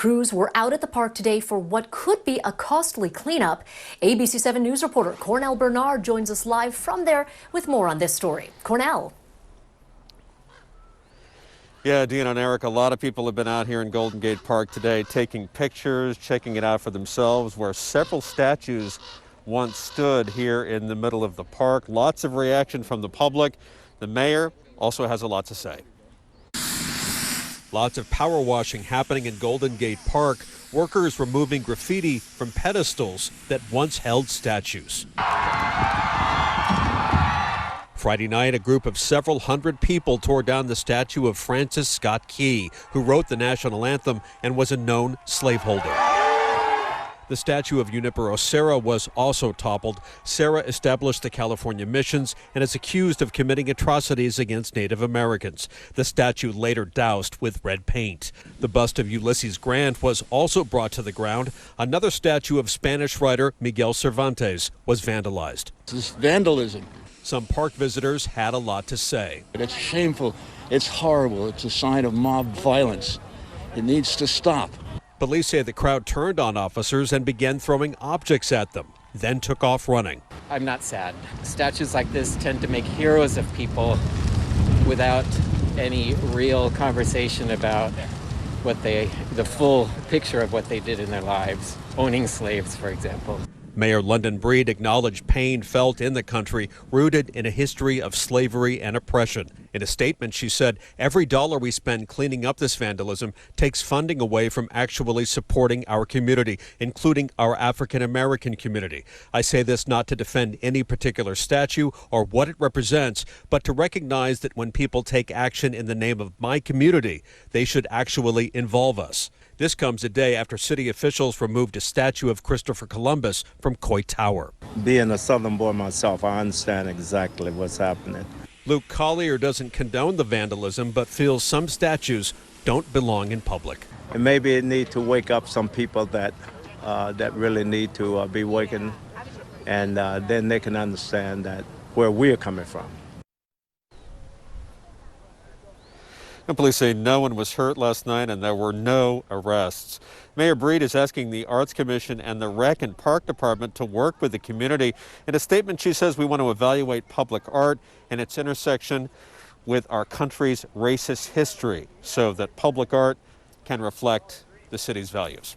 Crews were out at the park today for what could be a costly cleanup. ABC 7 News reporter Cornell Bernard joins us live from there with more on this story. Cornell. Yeah, Dean and Eric, a lot of people have been out here in Golden Gate Park today taking pictures, checking it out for themselves, where several statues once stood here in the middle of the park. Lots of reaction from the public. The mayor also has a lot to say. Lots of power washing happening in Golden Gate Park. Workers removing graffiti from pedestals that once held statues. Friday night, a group of several hundred people tore down the statue of Francis Scott Key, who wrote the national anthem and was a known slaveholder. The statue of Junipero Serra was also toppled. Serra established the California Missions and is accused of committing atrocities against Native Americans. The statue later doused with red paint. The bust of Ulysses Grant was also brought to the ground. Another statue of Spanish writer Miguel Cervantes was vandalized. This vandalism. Some park visitors had a lot to say. It's shameful. It's horrible. It's a sign of mob violence. It needs to stop. Police say the crowd turned on officers and began throwing objects at them, then took off running. I'm not sad. Statues like this tend to make heroes of people without any real conversation about the full picture of what they did in their lives, owning slaves, for example. Mayor London Breed acknowledged pain felt in the country, rooted in a history of slavery and oppression. In a statement, she said, every dollar we spend cleaning up this vandalism takes funding away from actually supporting our community, including our African American community. I say this not to defend any particular statue or what it represents, but to recognize that when people take action in the name of my community, they should actually involve us. This comes a day after city officials removed a statue of Christopher Columbus from Coit Tower. Being a Southern boy myself, I understand exactly what's happening. Luke Collier doesn't condone the vandalism, but feels some statues don't belong in public. And maybe it needs to wake up some people that really need to be wakened, and then they can understand that where we're coming from. And police say no one was hurt last night and there were no arrests. Mayor Breed is asking the Arts Commission and the Rec and Park Department to work with the community. In a statement, she says we want to evaluate public art and its intersection with our country's racist history so that public art can reflect the city's values.